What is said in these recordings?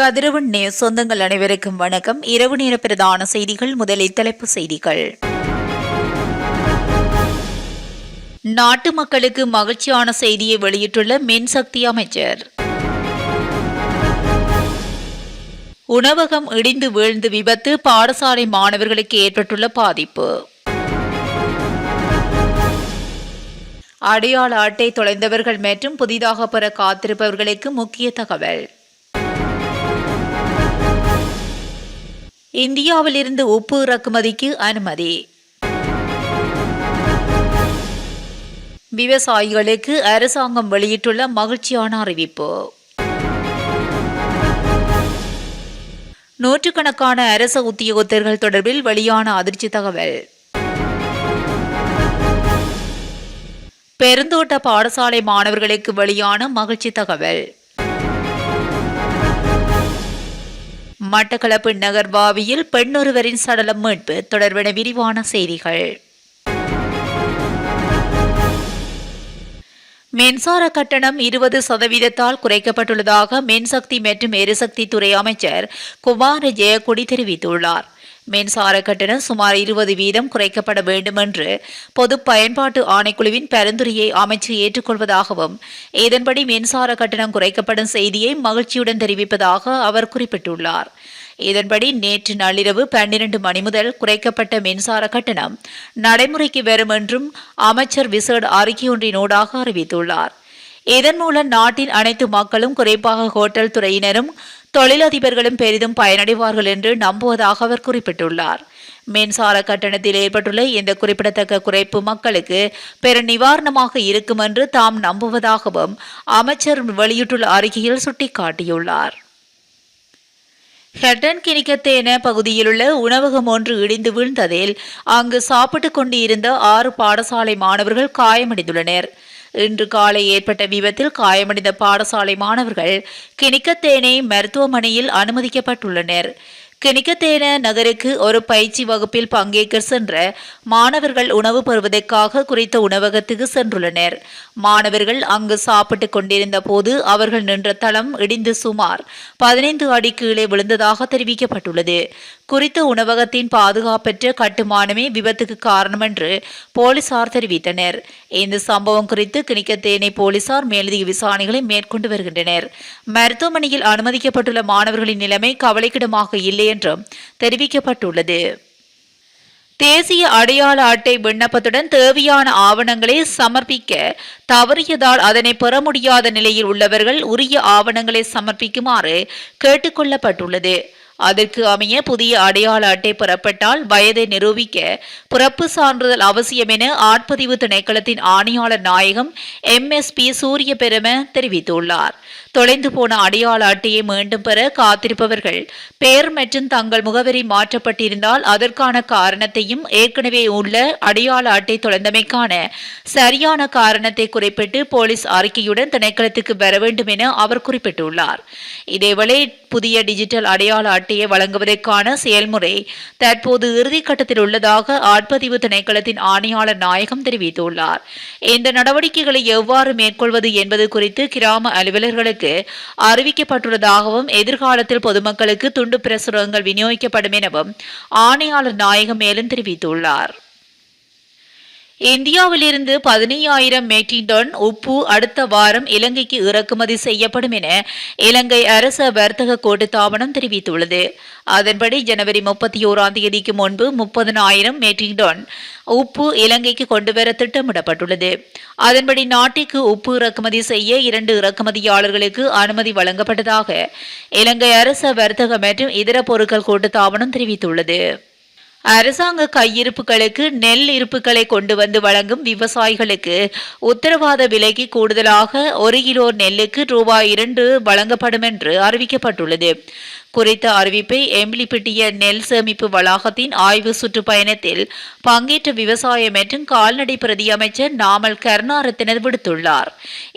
கதிரவன் news சொந்தங்கள் அனைவருக்கும் வணக்கம். இரவு நேர பிரதான செய்திகள். முதலில் தலைப்பு செய்திகள். நாட்டு மக்களுக்கு மகிழ்ச்சியான செய்தியை வெளியிட்டுள்ள மின்சக்தி அமைச்சர். உணவகம் இடிந்து வீழ்ந்து விபத்து, பாடசாலை மாணவர்களுக்கு ஏற்பட்டுள்ள பாதிப்பு. அடையாள அட்டை தொலைந்தவர்கள் மற்றும் புதிதாக பெற காத்திருப்பவர்களுக்கு முக்கிய தகவல். இந்தியாவிலிருந்து உப்பு இறக்குமதிக்கு அனுமதி. விவசாயிகளுக்கு அரசாங்கம் வெளியிட்டுள்ள மகிழ்ச்சியான அறிவிப்பு. நூற்றுக்கணக்கான அரசு உத்தியோகத்தர்கள் தொடர்பில் வெளியான அதிர்ச்சி தகவல். பெருந்தோட்ட பாடசாலை மாணவர்களுக்கு வெளியான மகிழ்ச்சி தகவல். மட்டக்களப்பு நகர்வாவியில் பெண்ணொருவரின் சடலம் மீட்பு தொடர்பான விரிவான செய்திகள். மின்சார கட்டணம் 20% குறைக்கப்பட்டுள்ளதாக மின்சக்தி மற்றும் எரிசக்தி துறை அமைச்சர் குமார ஜெயக்குடி தெரிவித்துள்ளார். மின்சார கட்டணம் சுமார் 20% குறைக்கப்பட வேண்டும் என்று பொது பயன்பாட்டு ஆணைக்குழுவின் பரிந்துரையை அமைச்சர் ஏற்றுக்கொள்வதாகவும் இதன்படி மின்சார கட்டணம் குறைக்கப்படும் செய்தியை மகிழ்ச்சியுடன் தெரிவிப்பதாக அவர் குறிப்பிட்டுள்ளார். இதன்படி நேற்று நள்ளிரவு 12 மணி முதல் குறைக்கப்பட்ட மின்சார கட்டணம் நடைமுறைக்கு வரும் என்றும் அமைச்சர் விசேட அறிக்கையொன்றினூடாக அறிவித்துள்ளார். இதன் மூலம் நாட்டின் அனைத்து மக்களும், குறிப்பாக ஹோட்டல் துறையினரும் தொழிலதிபர்களும் பெரிதும் பயனடைவார்கள் என்று நம்புவதாக அவர் குறிப்பிட்டுள்ளார். மின்சார கட்டணத்தில் ஏற்பட்டுள்ள இந்த குறிப்பிடத்தக்க குறைப்பு மக்களுக்கு பெரு நிவாரணமாக இருக்கும் என்று தாம் நம்புவதாகவும் அமைச்சர் வெளியிட்டுள்ள அறிக்கையில் சுட்டிக்காட்டியுள்ளார். ஹெட்டன் கினிக்கத்தேன பகுதியிலுள்ள உணவகம் ஒன்று இடிந்து வீழ்ந்ததில் அங்கு சாப்பிட்டுக் கொண்டிருந்த 6 பாடசாலை மாணவர்கள் காயமடைந்துள்ளனர். இன்று காலை ஏற்பட்ட விபத்தில் காயமடைந்த பாடசாலை மாணவர்கள் கினிக்கத்தேனே மருத்துவமனையில் அனுமதிக்கப்பட்டுள்ளனர். கினிக்கத்தேன நகருக்கு ஒரு பயிற்சி வகுப்பில் பங்கேற்க சென்ற மாணவர்கள் உணவு பெறுவதற்காக குறித்த உணவகத்துக்கு சென்றுள்ளனர். மாணவர்கள் அங்கு சாப்பிட்டுக் கொண்டிருந்த போது அவர்கள் நின்ற தளம் இடிந்து சுமார் 15 அடி கீழே விழுந்ததாக தெரிவிக்கப்பட்டுள்ளது. குறித்த உணவகத்தின் பாதுகாப்பற்ற கட்டுமானமே விபத்துக்கு காரணம் என்று போலீசார் தெரிவித்தனர். இந்த சம்பவம் குறித்து கினிக்கத்தேனை போலீசார் மேலதிக விசாரணைகளை மேற்கொண்டு வருகின்றனர். மருத்துவமனையில் அனுமதிக்கப்பட்டுள்ள மாணவர்களின் நிலைமை கவலைக்கிடமாக இல்லை என்றும் தெரிவிக்கப்பட்டுள்ளது. தேசிய அடையாள அட்டை விண்ணப்பத்துடன் தேவையான ஆவணங்களை சமர்ப்பிக்க தவறியதால் அதனை பெற முடியாத நிலையில் உள்ளவர்கள் உரிய ஆவணங்களை சமர்ப்பிக்குமாறு கேட்டுக்கொள்ளப்பட்டுள்ளது. அதற்கு அமைய புதிய அடையாள அட்டை பெறப்பட்டால் வயதை நிரூபிக்க பிறப்பு சான்றிதழ் அவசியம் என ஆட்பதிவு திணைக்களத்தின் ஆணையாளர் நாயகம் MSP சூரிய பெரும தெரிவித்துள்ளார். தொலைந்து போன அடையாள அட்டையை மீண்டும் பெற காத்திருப்பவர்கள் பெயர் மற்றும் தங்கள் முகவரி மாற்றப்பட்டிருந்தால் அதற்கான காரணத்தையும் ஏற்கனவே உள்ள அடையாள அட்டை தொலைந்தமைக்கான சரியான காரணத்தை குறிப்பிட்டு போலீஸ் அறிக்கையுடன் திணைக்களத்துக்கு வர வேண்டும் என அவர் குறிப்பிட்டுள்ளார். இதேவேளை புதிய டிஜிட்டல் அடையாள அட்டையை வழங்குவதற்கான செயல்முறை தற்போது இறுதிக்கட்டத்தில் உள்ளதாக ஆட்பதிவு திணைக்களத்தின் ஆணையாளர் நாயகம் தெரிவித்துள்ளார். இந்த நடவடிக்கைகளை எவ்வாறு மேற்கொள்வது என்பது குறித்து கிராம அலுவலர்களுக்கு அறிவிக்கப்பட்டுள்ளதாகவும் எதிர்காலத்தில் பொதுமக்களுக்கு துண்டு பிரசுரங்கள் விநியோகிக்கப்படும் எனவும் ஆணையாளர் நாயகம் மேலும் தெரிவித்துள்ளார். இந்தியாவிலிருந்து 15,000 மெட்ரிக் டன் உப்பு அடுத்த வாரம் இலங்கைக்கு இறக்குமதி செய்யப்படும் என இலங்கை அரச வர்த்தக கூட்டுத்தாபனம் தெரிவித்துள்ளது. அதன்படி ஜனவரி 31ஆம் தேதிக்கு முன்பு 30,000 மெட்ரிக் டன் உப்பு இலங்கைக்கு கொண்டுவர திட்டமிடப்பட்டுள்ளது. அதன்படி நாட்டிற்கு உப்பு இறக்குமதி செய்ய 2 இறக்குமதியாளர்களுக்கு அனுமதி வழங்கப்பட்டதாக இலங்கை அரச வர்த்தக மற்றும் இதர பொருட்கள் கூட்டுத்தாபனம் தெரிவித்துள்ளது. அரசாங்க கையிருப்புகளுக்கு நெல் இருப்புகளை கொண்டு வந்து வழங்கும் விவசாயிகளுக்கு உத்தரவாத விலைக்கு கூடுதலாக 1 கிலோ நெல்லுக்கு ரூபாய் 2 வழங்கப்படும் என்று அறிவிக்கப்பட்டுள்ளது. குறித்த அறிவிப்பை எம்பிலிப்பிட்டிய நெல் சேமிப்பு வளாகத்தின் ஆய்வு சுற்றுப்பயணத்தில் பங்கேற்ற விவசாய மற்றும் கால்நடை பிரதி அமைச்சர் நாமல் கருணாரத்ன விடுத்துள்ளார்.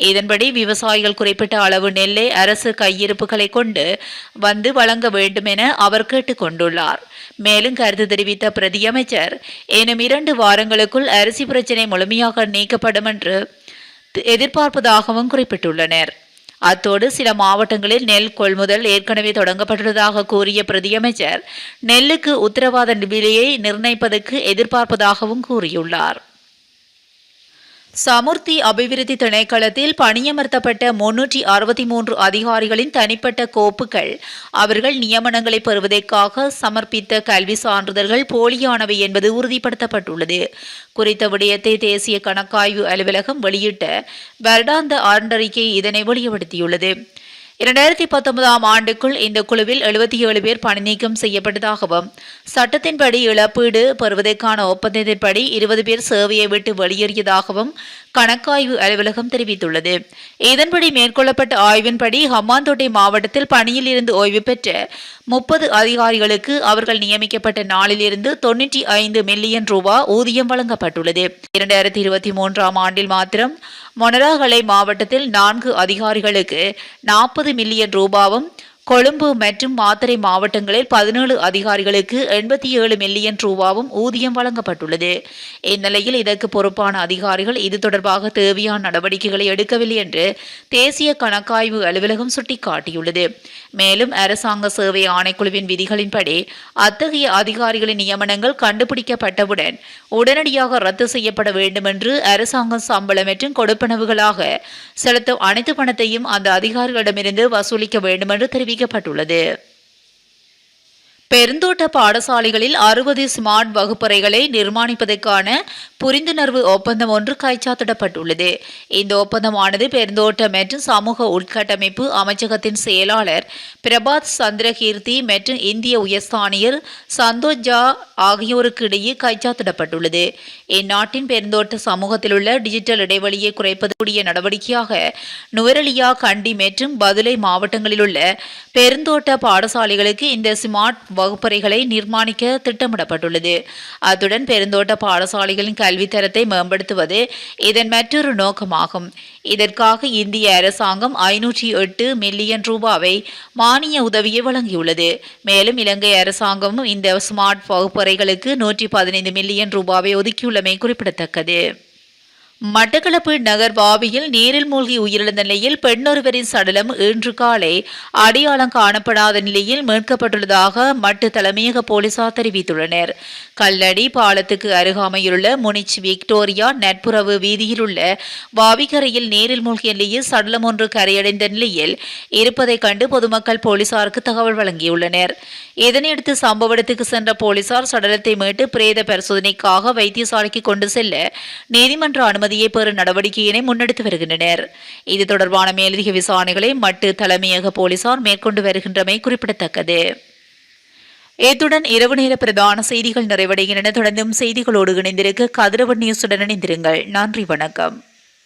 இதன்படி விவசாயிகள் குறிப்பிட்ட அளவு நெல்லை அரசு கையிருப்புகளை கொண்டு வந்து வழங்க வேண்டும் என அவர் கேட்டுக் கொண்டுள்ளார். மேலும் கருத்து தெரிவித்த பிரதி அமைச்சர் இன்னும் 2 வாரங்களுக்குள் அரிசி பிரச்சினை முழுமையாக நீக்கப்படும் என்று எதிர்பார்ப்பதாகவும் குறிப்பிட்டுள்ளனர். அத்தோடு சில மாவட்டங்களில் நெல் கொள்முதல் ஏற்கனவே தொடங்கப்பட்டுள்ளதாக கூறிய பிரதியமைச்சர் நெல்லுக்கு உத்தரவாத விலையை நிர்ணயிப்பதற்கு எதிர்பார்ப்பதாகவும் கூறியுள்ளார். சமுர்த்தி அபிவிருத்தி திணைக்களத்தில் பணியமர்த்தப்பட்ட 363 அதிகாரிகளின் தனிப்பட்ட கோப்புகள் அவர்கள் நியமனங்களை பெறுவதற்காக சமர்ப்பித்த கல்வி சான்றிதழ்கள் போலியானவை என்பது உறுதிப்படுத்தப்பட்டுள்ளது. குறித்த விடயத்தை தேசிய கணக்காய்வு அலுவலகம் வெளியிட்ட வருடாந்த ஆண்டறிக்கை இதனை வெளிப்படுத்தியுள்ளது. 2019ஆம் ஆண்டுக்குள் இந்த குழுவில் 77 பேர் பணிநீக்கம் செய்யப்பட்டதாகவும் சட்டத்தின்படி இழப்பீடு பெறுவதற்கான ஒப்பந்தத்தின்படி 20 பேர் சேவையை விட்டு வெளியேறியதாகவும் கணக்காய்வு அலுவலகம் தெரிவித்துள்ளது. இதன்படி மேற்கொள்ளப்பட்ட ஆய்வின்படி ஹம்பாந்தோட்டை மாவட்டத்தில் பணியில் இருந்து ஓய்வு பெற்ற 30 அதிகாரிகளுக்கு அவர்கள் நியமிக்கப்பட்ட நாளிலிருந்து 95 மில்லியன் ரூபாய் ஊதியம் வழங்கப்பட்டுள்ளது. 2023ஆம் ஆண்டில் மாத்திரம் மொனராகலை மாவட்டத்தில் 4 அதிகாரிகளுக்கு 40 மில்லியன் ரூபாவும், கொழும்பு மற்றும் மாத்தறை மாவட்டங்களில் 17 அதிகாரிகளுக்கு 87 மில்லியன் ரூபாவும் ஊதியம் வழங்கப்பட்டுள்ளது. இந்நிலையில் இதற்கு பொறுப்பான அதிகாரிகள் இது தொடர்பாக தேவையான நடவடிக்கைகளை எடுக்கவில்லை என்று தேசிய கணக்காய்வு அலுவலகம் சுட்டிக்காட்டியுள்ளது. மேலும் அரசாங்க சேவை ஆணைக்குழுவின் விதிகளின்படி அத்தகைய அதிகாரிகளின் நியமனங்கள் கண்டுபிடிக்கப்பட்டவுடன் உடனடியாக ரத்து செய்யப்பட வேண்டும் என்று அரசாங்கம் சம்பளம் மற்றும் கொடுப்பனவுகளாக செலுத்தும் அனைத்து பணத்தையும் அந்த அதிகாரிகளிடமிருந்து வசூலிக்க வேண்டும் என்று தெரிவிக்கப்பட்டுள்ளது. பெருந்தோட்ட பாடசாலைகளில் 60 ஸ்மார்ட் வகுப்பறைகளை நிர்மாணிப்பதற்கான புரிந்துணர்வு ஒப்பந்தம் ஒன்று கைச்சாத்திடப்பட்டுள்ளது. இந்த ஒப்பந்தமானது பெருந்தோட்ட மற்றும் சமூக உள்கட்டமைப்பு அமைச்சகத்தின் செயலாளர் பிரபாத் சந்திரகீர்த்தி மற்றும் இந்திய உயர்ஸ்தானியர் சந்தோஷ் ஜா ஆகியோருக்கு இடையே கைச்சாத்திடப்பட்டுள்ளது. இந்நாட்டின் பெருந்தோட்ட சமூகத்தில் உள்ள டிஜிட்டல் இடைவெளியை குறைப்பது கூடிய நடவடிக்கையாக நுவரெலியா, கண்டி மற்றும் பதுளை மாவட்டங்களில் உள்ள பெருந்தோட்ட பாடசாலைகளுக்கு இந்த ஸ்மார்ட் வகுப்பறைகளை நிர்மாணிக்க திட்டமிடப்பட்டுள்ளது. அத்துடன் பெருந்தோட்ட பாடசாலைகளின் கல்வித்தரத்தை மேம்படுத்துவது இதன் மற்றொரு நோக்கமாகும். இதற்காக இந்திய அரசாங்கம் 508 மில்லியன் ரூபாவை மானிய உதவியை வழங்கியுள்ளது. மேலும் இலங்கை அரசாங்கமும் இந்த ஸ்மார்ட் வகுப்பறைகளுக்கு 115 மில்லியன் ரூபாவை ஒதுக்கியுள்ளமை குறிப்பிடத்தக்கது. மட்டக்களப்பு நகர் வாவியில் நீரில் மூழ்கி உயிரிழந்த நிலையில் பெண்ணொருவரின் சடலம் இன்று காலை அடையாளம் காணப்படாத நிலையில் மீட்கப்பட்டுள்ளதாக மட்டு தலைமையக போலீசார் தெரிவித்துள்ளனர். கல்லடி பாலத்துக்கு அருகாமையிலுள்ள முனிச் விக்டோரியா நட்புறவு வீதியில் உள்ள வாவிக்கரையில் நீரில் மூழ்கிய நிலையில் சடலம் ஒன்று கரையடைந்த நிலையில் இருப்பதைக் கண்டு பொதுமக்கள் போலீசாருக்கு தகவல் வழங்கியுள்ளனர். இதனையடுத்து சம்பவ இடத்துக்கு சென்ற போலீசார் சடலத்தை மீட்டு பிரேத பரிசோதனைக்காக வைத்தியசாலைக்கு கொண்டு செல்ல நீதிமன்ற அனுமதியை பெறும் நடவடிக்கையினை முன்னெடுத்து வருகின்றனர். இது தொடர்பான மேலதிக விசாரணைகளை மட்டு தலைமையக போலீசார் மேற்கொண்டு வருகின்றமை குறிப்பிடத்தக்கது. இத்துடன் இரவு நேர பிரதான செய்திகள் நிறைவடைகின்றன. தொடர்ந்தும் செய்திகளோடு இணைந்திருக்க கதிரவன் நியூஸுடன் இணைந்திருங்கள். நன்றி, வணக்கம்.